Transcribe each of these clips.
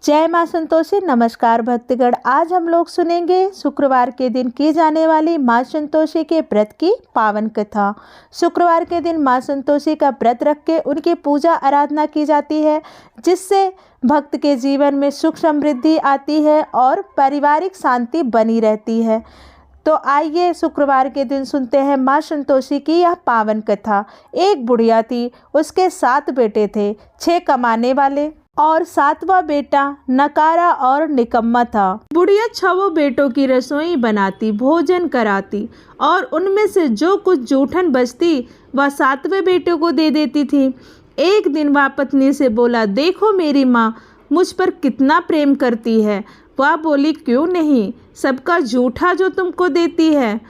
जय मां संतोषी। नमस्कार भक्तगण, आज हम लोग सुनेंगे शुक्रवार के दिन की जाने वाली मां संतोषी के व्रत की पावन कथा। शुक्रवार के दिन मां संतोषी का व्रत रख के उनकी पूजा आराधना की जाती है, जिससे भक्त के जीवन में सुख समृद्धि आती है और पारिवारिक शांति बनी रहती है। तो आइए शुक्रवार के दिन सुनते हैं मां संतोषी की यह पावन कथा। एक बुढ़िया थी, उसके 7 बेटे थे, 6 कमाने वाले और 7वां बेटा नकारा और निकम्मा था। बुढ़िया 6 बेटों की रसोई बनाती, भोजन कराती और उनमें से जो कुछ जूठन बचती वह 7वें बेटे को दे देती थी। एक दिन वह पत्नी से बोला, देखो मेरी माँ मुझ पर कितना प्रेम करती है। वह बोली, क्यों नहीं, सबका जूठा जो तुमको देती है।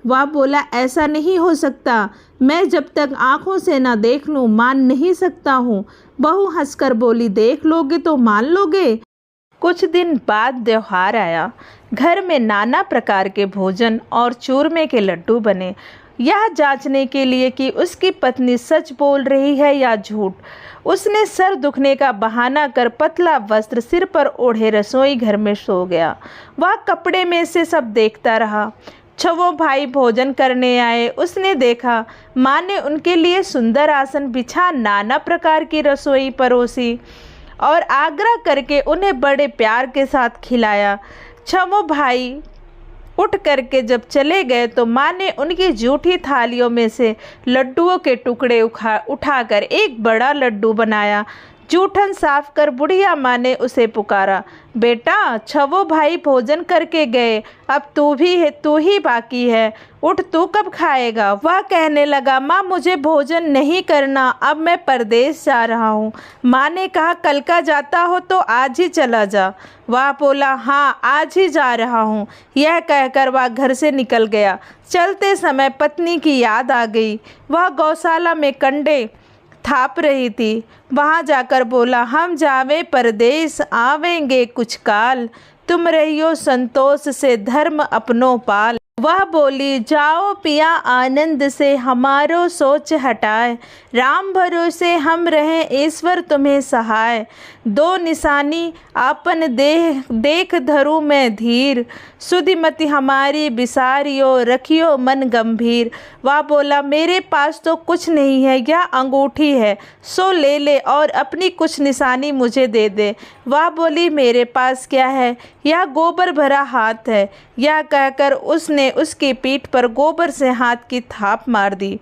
वह बोला, ऐसा नहीं हो सकता, मैं जब तक आँखों से ना देख लूँ मान नहीं सकता हूँ। बहू हंसकर बोली, देख लोगे तो मान लोगे। कुछ दिन बाद त्योहार आया। घर में नाना प्रकार के भोजन और चूरमे के लड्डू बने। यह जांचने के लिए कि उसकी पत्नी सच बोल रही है या झूठ, उसने सर दुखने का बहाना कर पतला वस्त्र सिर पर ओढ़े रसोई घर में सो गया। वह कपड़े में से सब देखता रहा। 6 भाई भोजन करने आए। उसने देखा माँ ने उनके लिए सुंदर आसन बिछा नाना प्रकार की रसोई परोसी और आग्रह करके उन्हें बड़े प्यार के साथ खिलाया। 6 भाई उठ करके जब चले गए तो माँ ने उनकी जूठी थालियों में से लड्डुओं के टुकड़े उठाकर एक बड़ा लड्डू बनाया। जूठन साफ कर बुढ़िया माँ ने उसे पुकारा, बेटा 6 भाई भोजन करके गए, अब तू ही बाकी है, उठ, तू कब खाएगा। वह कहने लगा, माँ मुझे भोजन नहीं करना, अब मैं परदेश जा रहा हूँ। माँ ने कहा, कल का जाता हो तो आज ही चला जा। वह बोला, हाँ आज ही जा रहा हूँ। यह कहकर वह घर से निकल गया। चलते समय पत्नी की याद आ गई। वह गौशाला में कंडे थाप रही थी। वहाँ जाकर बोला, हम जावे परदेश, आवेंगे कुछ काल, तुम रहियो संतोष से धर्म अपनों पाल। वह बोली, जाओ पिया आनंद से, हमारो सोच हटाए, राम भरोसे हम रहें, ईश्वर तुम्हें सहाय। 2 निशानी आपन देह देख धरू मैं धीर, सुधिमति हमारी बिसारियो, रखियो मन गंभीर। वह बोला, मेरे पास तो कुछ नहीं है, यह अंगूठी है, सो ले ले और अपनी कुछ निशानी मुझे दे दे। वह बोली, मेरे पास क्या है, यह गोबर भरा हाथ है। यह कहकर उसने उसकी पीठ पर गोबर से हाथ की थाप मार दी।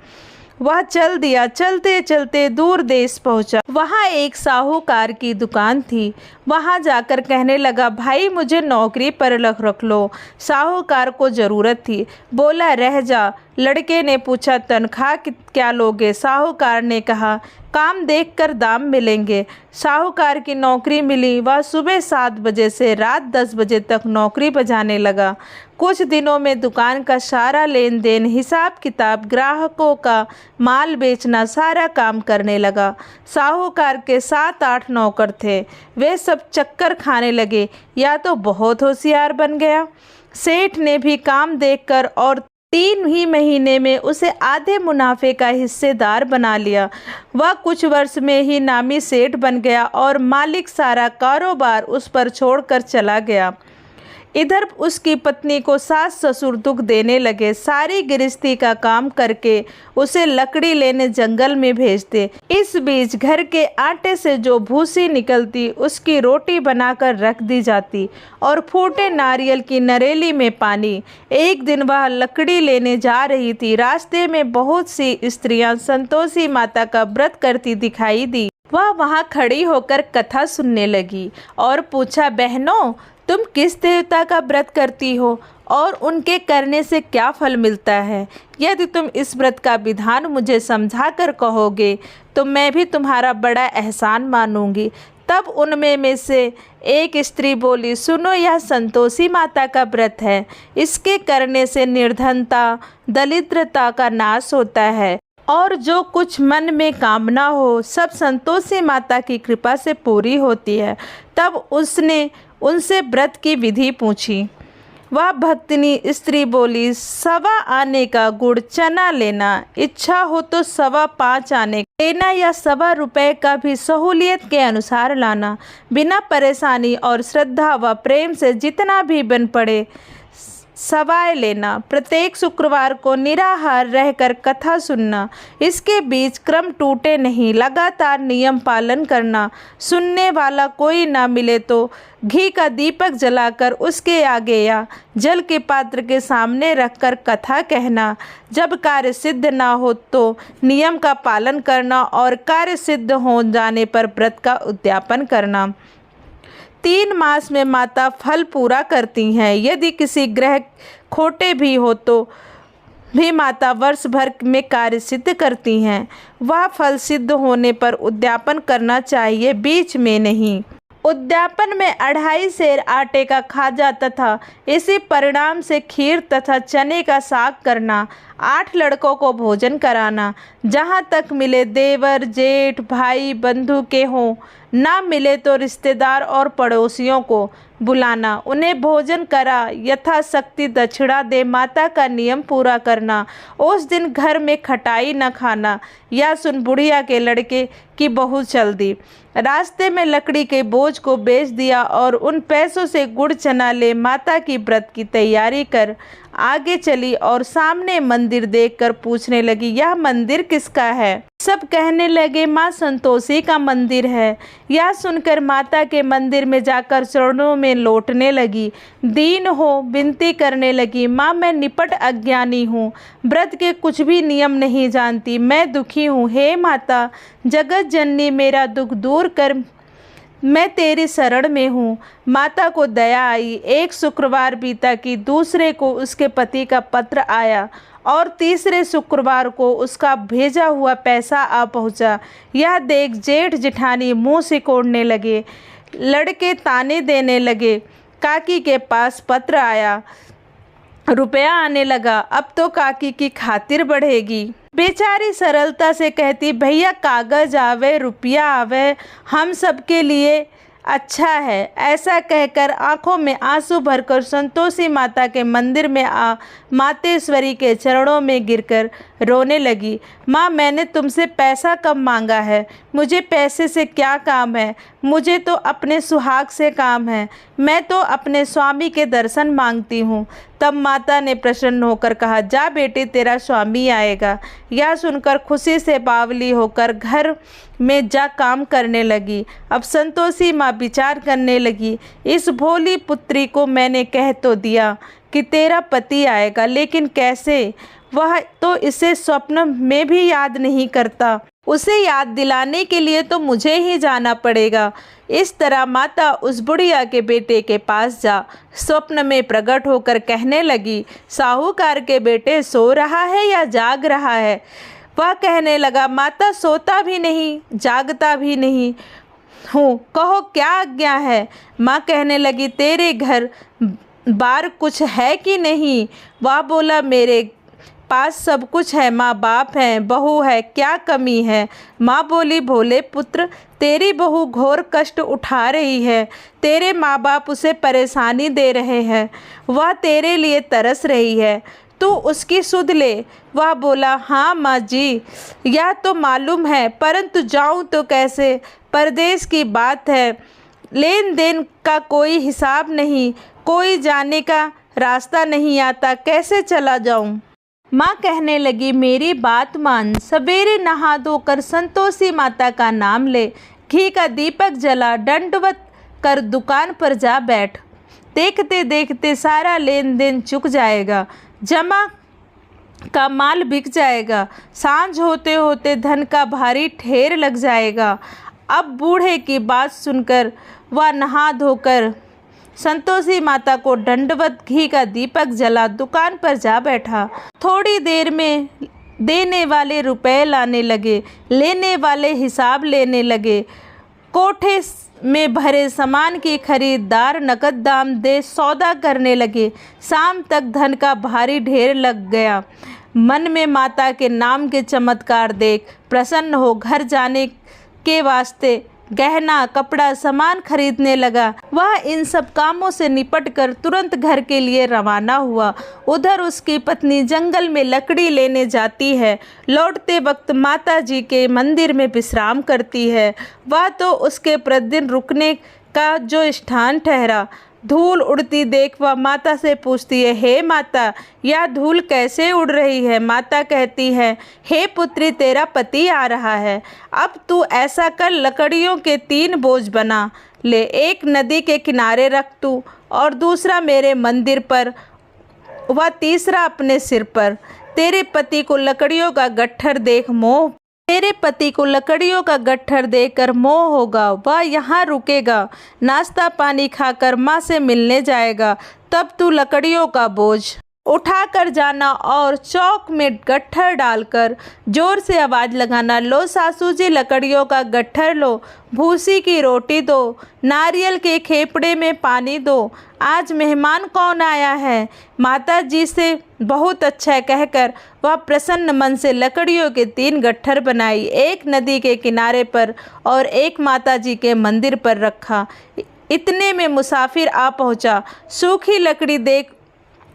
वह चल दिया। चलते चलते दूर देश पहुंचा। वहाँ एक साहूकार की दुकान थी। वहाँ जाकर कहने लगा, भाई मुझे नौकरी पर रख लो। साहूकार को ज़रूरत थी। बोला, रह जा। लड़के ने पूछा, तनख्वाह क्या लोगे। साहूकार ने कहा, काम देखकर दाम मिलेंगे। साहूकार की नौकरी मिली। वह सुबह 7 बजे से रात 10 बजे तक नौकरी बजाने लगा। कुछ दिनों में दुकान का सारा लेन देन, हिसाब किताब, ग्राहकों का माल बेचना, सारा काम करने लगा। साहूकार के 7-8 नौकर थे। वे सब चक्कर खाने लगे, या तो बहुत होशियार बन गया। सेठ ने भी काम देखकर और 3 ही महीने में उसे आधे मुनाफे का हिस्सेदार बना लिया। वह कुछ वर्ष में ही नामी सेठ बन गया और मालिक सारा कारोबार उस पर छोड़कर चला गया। इधर उसकी पत्नी को सास ससुर दुख देने लगे। सारी गृहस्थी का काम करके उसे लकड़ी लेने जंगल में भेजते। इस बीच घर के आटे से जो भूसी निकलती उसकी रोटी बनाकर रख दी जाती और फूटे नारियल की नरेली में पानी। एक दिन वह लकड़ी लेने जा रही थी। रास्ते में बहुत सी स्त्रियां संतोषी माता का व्रत करती दिखाई दी। वह वहाँ खड़ी होकर कथा सुनने लगी और पूछा, बहनों तुम किस देवता का व्रत करती हो और उनके करने से क्या फल मिलता है। यदि तुम इस व्रत का विधान मुझे समझा कर कहोगे तो मैं भी तुम्हारा बड़ा एहसान मानूंगी। तब उनमें से एक स्त्री बोली, सुनो, यह संतोषी माता का व्रत है। इसके करने से निर्धनता, दरिद्रता का नाश होता है और जो कुछ मन में कामना हो सब संतोषी माता की कृपा से पूरी होती है। तब उसने उनसे व्रत की विधि पूछी। वह भक्तिनी स्त्री बोली, 1.25 आने का गुड़ चना लेना, इच्छा हो तो 5.25 आने लेना या 1.25 रुपये का भी सहूलियत के अनुसार लाना। बिना परेशानी और श्रद्धा व प्रेम से जितना भी बन पड़े सवाए लेना। प्रत्येक शुक्रवार को निराहार रहकर कथा सुनना। इसके बीच क्रम टूटे नहीं, लगातार नियम पालन करना। सुनने वाला कोई ना मिले तो घी का दीपक जलाकर उसके आगे या जल के पात्र के सामने रखकर कथा कहना। जब कार्य सिद्ध ना हो तो नियम का पालन करना और कार्य सिद्ध हो जाने पर व्रत का उद्यापन करना। 3 मास में माता फल पूरा करती हैं। यदि किसी ग्रह खोटे भी हो तो भी माता वर्ष भर में कार्य सिद्ध करती हैं। वह फल सिद्ध होने पर उद्यापन करना चाहिए, बीच में नहीं। उद्यापन में 2.5 सेर आटे का खाजा तथा इसी परिणाम से खीर तथा चने का साग करना। 8 लड़कों को भोजन कराना। जहाँ तक मिले देवर जेठ भाई बंधु के हों, ना मिले तो रिश्तेदार और पड़ोसियों को बुलाना, उन्हें भोजन करा यथाशक्ति दक्षिणा दे माता का नियम पूरा करना। उस दिन घर में खटाई न खाना। या सुन बुढ़िया के लड़के की बहू चल दी, रास्ते में लकड़ी के बोझ को बेच दिया और उन पैसों से गुड़ चना ले माता की व्रत की तैयारी कर आगे चली और सामने मंदिर देखकर पूछने लगी, यह मंदिर किसका है? सब कहने लगे, माँ संतोषी का मंदिर है। यह सुनकर माता के मंदिर में जाकर चरणों में लौटने लगी। दीन हो विनती करने लगी, माँ मैं निपट अज्ञानी हूँ, व्रत के कुछ भी नियम नहीं जानती, मैं दुखी हूँ। हे माता जगत जननी मेरा दुख दूर कर, मैं तेरी शरण में हूँ। माता को दया आई। एक शुक्रवार बीता कि दूसरे को उसके पति का पत्र आया और तीसरे शुक्रवार को उसका भेजा हुआ पैसा आ पहुँचा। यह देख जेठ जिठानी मुँह सिकोड़ने लगे, लड़के ताने देने लगे। काकी के पास पत्र आया, रुपया आने लगा, अब तो काकी की खातिर बढ़ेगी। बेचारी सरलता से कहती, भैया कागज आवे रुपया आवे, हम सबके लिए अच्छा है। ऐसा कहकर आंखों में आंसू भरकर संतोषी माता के मंदिर में आ मातेश्वरी के चरणों में गिरकर रोने लगी। माँ मैंने तुमसे पैसा कब मांगा है? मुझे पैसे से क्या काम है? मुझे तो अपने सुहाग से काम है। मैं तो अपने स्वामी के दर्शन मांगती हूँ। तब माता ने प्रसन्न होकर कहा, जा बेटी तेरा स्वामी आएगा। यह सुनकर खुशी से बावली होकर घर में जा काम करने लगी। अब संतोषी माँ विचार करने लगी, इस भोली पुत्री को मैंने कह तो दिया कि तेरा पति आएगा, लेकिन कैसे? वह तो इसे स्वप्न में भी याद नहीं करता। उसे याद दिलाने के लिए तो मुझे ही जाना पड़ेगा। इस तरह माता उस बुढ़िया के बेटे के पास जा स्वप्न में प्रकट होकर कहने लगी, साहूकार के बेटे सो रहा है या जाग रहा है? वह कहने लगा, माता सोता भी नहीं जागता भी नहीं हूँ, कहो क्या आज्ञा है? माँ कहने लगी, तेरे घर बार कुछ है कि नहीं? वह बोला, मेरे पास सब कुछ है, माँ बाप हैं, बहू है, क्या कमी है? माँ बोली, भोले पुत्र तेरी बहू घोर कष्ट उठा रही है, तेरे माँ बाप उसे परेशानी दे रहे हैं, वह तेरे लिए तरस रही है, तू उसकी सुध ले। वह बोला, हाँ माँ जी यह तो मालूम है, परंतु जाऊँ तो कैसे? परदेश की बात है, लेन देन का कोई हिसाब नहीं, कोई जाने का रास्ता नहीं आता, कैसे चला जाऊँ? माँ कहने लगी, मेरी बात मान, सवेरे नहा धोकर संतोषी माता का नाम ले, घी का दीपक जला, दंडवत कर दुकान पर जा बैठ। देखते देखते सारा लेन देन चुक जाएगा, जमा का माल बिक जाएगा, सांझ होते होते धन का भारी ढेर लग जाएगा। अब बूढ़े की बात सुनकर वह नहा धोकर संतोषी माता को दंडवत घी का दीपक जला दुकान पर जा बैठा। थोड़ी देर में देने वाले रुपए लाने लगे, लेने वाले हिसाब लेने लगे। कोठे में भरे सामान की खरीदार नकद दाम दे सौदा करने लगे। शाम तक धन का भारी ढेर लग गया। मन में माता के नाम के चमत्कार देख प्रसन्न हो घर जाने के वास्ते गहना कपड़ा सामान खरीदने लगा। वह इन सब कामों से निपटकर तुरंत घर के लिए रवाना हुआ। उधर उसकी पत्नी जंगल में लकड़ी लेने जाती है। लौटते वक्त माता जी के मंदिर में विश्राम करती है। वह तो उसके प्रतिदिन रुकने का जो स्थान ठहरा। धूल उड़ती देख वह माता से पूछती है, हे माता, यह धूल कैसे उड़ रही है? माता कहती है, हे पुत्री, तेरा पति आ रहा है। अब तू ऐसा कर, लकड़ियों के 3 बोझ बना ले। एक नदी के किनारे रख तू, और दूसरा मेरे मंदिर पर, वह तीसरा अपने सिर पर। तेरे पति को लकड़ियों का गट्ठर देखकर मोह होगा। वह यहाँ रुकेगा, नाश्ता पानी खाकर माँ से मिलने जाएगा। तब तू लकड़ियों का बोझ उठा कर जाना और चौक में गट्ठर डालकर जोर से आवाज़ लगाना, लो सासू जी, लकड़ियों का गट्ठर लो, भूसी की रोटी दो, नारियल के खेपड़े में पानी दो। आज मेहमान कौन आया है? माता जी से बहुत अच्छा कहकर वह प्रसन्न मन से लकड़ियों के 3 गट्ठर बनाई। एक नदी के किनारे पर और एक माता जी के मंदिर पर रखा। इतने में मुसाफिर आ पहुँचा। सूखी लकड़ी देख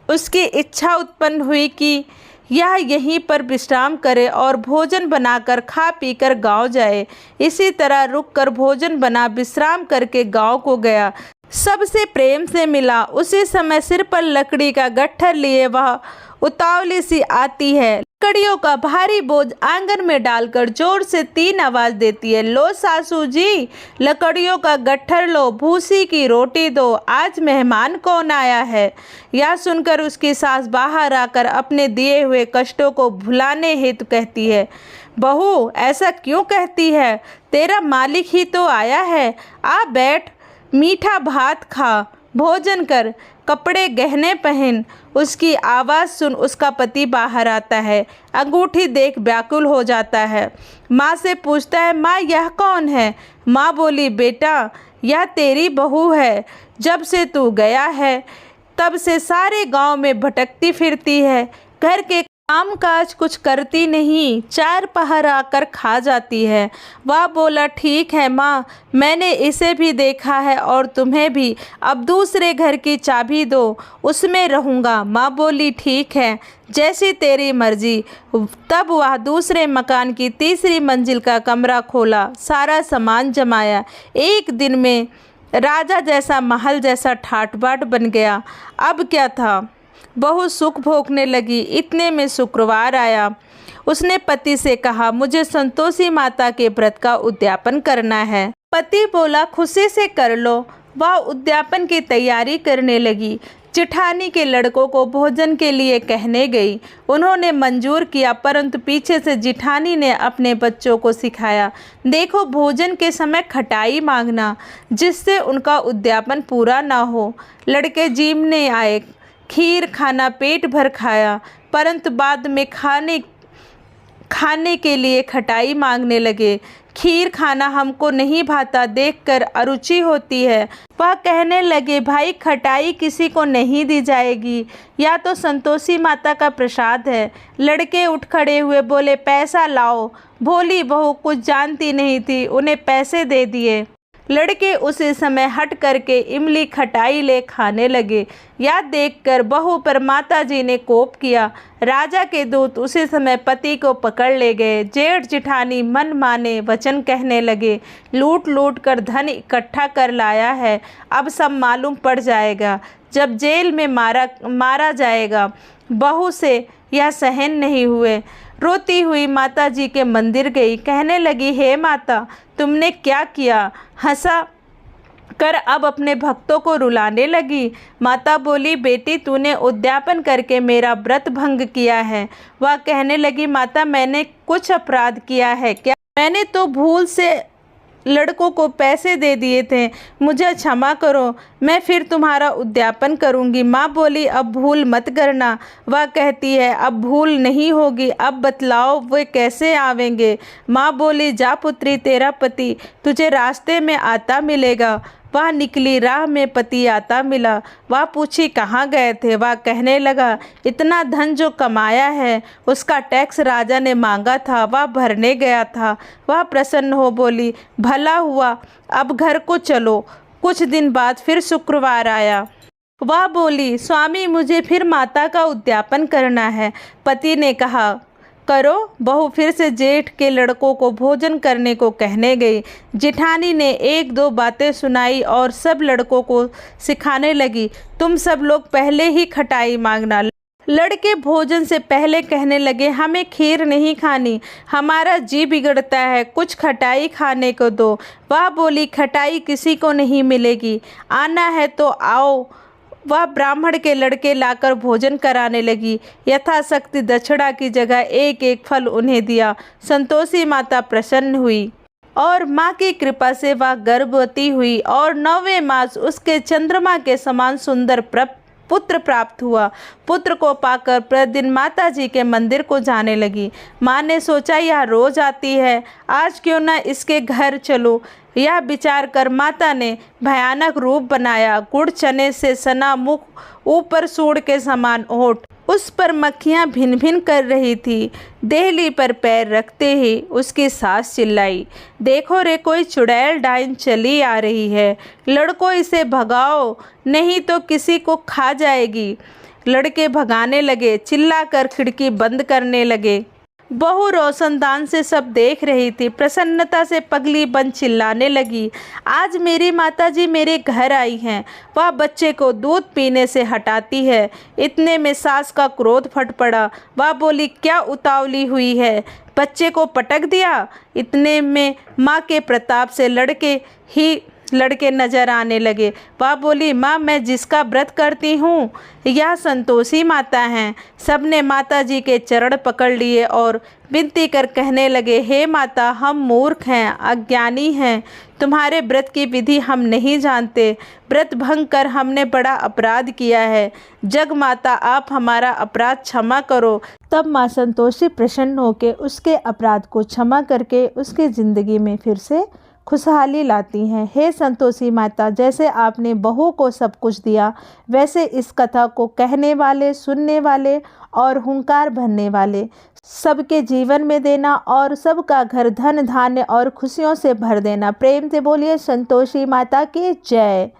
उसकी इच्छा उत्पन्न हुई कि यह यहीं पर विश्राम करे और भोजन बनाकर खा पीकर गांव जाए। इसी तरह रुककर भोजन बना विश्राम करके गांव को गया। सबसे प्रेम से मिला। उसी समय सिर पर लकड़ी का गट्ठर लिए वह उतावली सी आती है। लकड़ियों का भारी बोझ आंगन में डालकर जोर से 3 आवाज़ देती है, लो सासू जी, लकड़ियों का गट्ठर लो, भूसी की रोटी दो, आज मेहमान कौन आया है? यह सुनकर उसकी सास बाहर आकर अपने दिए हुए कष्टों को भुलाने हेतु कहती है, बहू, ऐसा क्यों कहती है? तेरा मालिक ही तो आया है। आ बैठ, मीठा भात खा, भोजन कर, कपड़े गहने पहन। उसकी आवाज़ सुन उसका पति बाहर आता है। अंगूठी देख व्याकुल हो जाता है। माँ से पूछता है, माँ, यह कौन है? माँ बोली, बेटा, यह तेरी बहू है। जब से तू गया है तब से सारे गांव में भटकती फिरती है। घर के काम काज कुछ करती नहीं, 4 पहर आकर खा जाती है। वह बोला, ठीक है माँ, मैंने इसे भी देखा है और तुम्हें भी। अब दूसरे घर की चाबी दो, उसमें रहूँगा। माँ बोली, ठीक है, जैसी तेरी मर्जी। तब वह दूसरे मकान की 3री मंजिल का कमरा खोला, सारा सामान जमाया। एक दिन में राजा जैसा महल जैसा ठाट बाट बन गया। अब क्या था, बहुत सुख भोगने लगी। इतने में शुक्रवार आया। उसने पति से कहा, मुझे संतोषी माता के व्रत का उद्यापन करना है। पति बोला, खुशी से कर लो। वह उद्यापन की तैयारी करने लगी। जिठानी के लड़कों को भोजन के लिए कहने गई। उन्होंने मंजूर किया, परंतु पीछे से जिठानी ने अपने बच्चों को सिखाया, देखो, भोजन के समय खटाई मांगना, जिससे उनका उद्यापन पूरा ना हो। लड़के जीमने आए, खीर खाना पेट भर खाया, परंतु बाद में खाने के लिए खटाई मांगने लगे। खीर खाना हमको नहीं भाता, देखकर अरुचि होती है। वह कहने लगे, भाई, खटाई किसी को नहीं दी जाएगी, या तो संतोषी माता का प्रसाद है। लड़के उठ खड़े हुए, बोले, पैसा लाओ। भोली बहू कुछ जानती नहीं थी, उन्हें पैसे दे दिए। लड़के उसी समय हट करके इमली खटाई ले खाने लगे। यह देखकर बहू पर माता जी ने कोप किया। राजा के दूत उसी समय पति को पकड़ ले गए। जेठ जिठानी मन माने वचन कहने लगे, लूट लूट कर धन इकट्ठा कर लाया है, अब सब मालूम पड़ जाएगा, जब जेल में मारा जाएगा। बहू से यह सहन नहीं हुए। रोती हुई माता जी के मंदिर गई। कहने लगी, हे माता, तुमने क्या किया? हंसा कर अब अपने भक्तों को रुलाने लगी। माता बोली, बेटी, तूने उद्यापन करके मेरा व्रत भंग किया है। वह कहने लगी, माता, मैंने कुछ अपराध किया है क्या? मैंने तो भूल से लड़कों को पैसे दे दिए थे, मुझे क्षमा करो, मैं फिर तुम्हारा उद्यापन करूंगी। माँ बोली, अब भूल मत करना। वह कहती है, अब भूल नहीं होगी, अब बतलाओ वे कैसे आवेंगे? माँ बोली, जा पुत्री, तेरा पति तुझे रास्ते में आता मिलेगा। वह निकली, राह में पति आता मिला। वह पूछी कहाँ गए थे। वह कहने लगा इतना धन जो कमाया है उसका टैक्स राजा ने मांगा था, वह भरने गया था। वह प्रसन्न हो बोली भला हुआ, अब घर को चलो। कुछ दिन बाद फिर शुक्रवार आया। वह बोली स्वामी मुझे फिर माता का उद्यापन करना है। पति ने कहा करो। बहू फिर से जेठ के लड़कों को भोजन करने को कहने गई। जिठानी ने एक दो बातें सुनाई और सब लड़कों को सिखाने लगी, तुम सब लोग पहले ही खटाई मांगना। लड़के भोजन से पहले कहने लगे हमें खीर नहीं खानी, हमारा जी बिगड़ता है, कुछ खटाई खाने को दो। वह बोली खटाई किसी को नहीं मिलेगी, आना है तो आओ। वह ब्राह्मण के लड़के लाकर भोजन कराने लगी। यथाशक्ति दक्षिणा की जगह एक एक फल उन्हें दिया। संतोषी माता प्रसन्न हुई और माँ की कृपा से वह गर्भवती हुई और 9वें मास उसके चंद्रमा के समान सुंदर पुत्र प्राप्त हुआ। पुत्र को पाकर प्रतिदिन माता जी के मंदिर को जाने लगी। माँ ने सोचा यह रोज आती है, आज क्यों न इसके घर चलो। यह विचार कर माता ने भयानक रूप बनाया। गुड़ चने से सना मुख, ऊपर सूंड के समान होठ, उस पर मक्खियाँ भिन भिन कर रही थी। देहली पर पैर रखते ही उसकी सास चिल्लाई देखो रे कोई चुड़ैल डाइन चली आ रही है, लड़कों इसे भगाओ नहीं तो किसी को खा जाएगी। लड़के भगाने लगे, चिल्लाकर खिड़की बंद करने लगे। बहू रोशनदान से सब देख रही थी। प्रसन्नता से पगली बन चिल्लाने लगी आज मेरी माताजी मेरे घर आई हैं। वह बच्चे को दूध पीने से हटाती है। इतने में सास का क्रोध फट पड़ा। वह बोली क्या उतावली हुई है, बच्चे को पटक दिया। इतने में माँ के प्रताप से लड़के नजर आने लगे। वह बोली माँ मैं जिसका व्रत करती हूँ यह संतोषी माता हैं। सबने माता जी के चरण पकड़ लिए और विनती कर कहने लगे हे माता हम मूर्ख हैं, अज्ञानी हैं, तुम्हारे व्रत की विधि हम नहीं जानते। व्रत भंग कर हमने बड़ा अपराध किया है, जग माता आप हमारा अपराध क्षमा करो। तब माँ संतोषी प्रसन्न होकर उसके अपराध को क्षमा करके उसकी ज़िंदगी में फिर से खुशहाली लाती हैं। हे संतोषी माता जैसे आपने बहू को सब कुछ दिया वैसे इस कथा को कहने वाले, सुनने वाले और हुंकार भरने वाले सबके जीवन में देना और सबका घर धन धान्य और खुशियों से भर देना। प्रेम से बोलिए संतोषी माता की जय।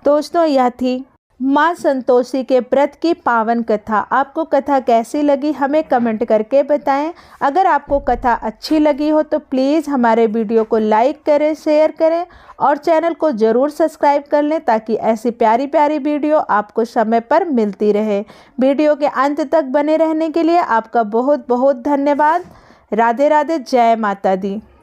दोस्तों यह थी माँ संतोषी के व्रत की पावन कथा। आपको कथा कैसी लगी हमें कमेंट करके बताएं। अगर आपको कथा अच्छी लगी हो तो प्लीज़ हमारे वीडियो को लाइक करें, शेयर करें और चैनल को ज़रूर सब्सक्राइब कर लें ताकि ऐसी प्यारी प्यारी वीडियो आपको समय पर मिलती रहे। वीडियो के अंत तक बने रहने के लिए आपका बहुत बहुत धन्यवाद। राधे राधे, जय माता दी।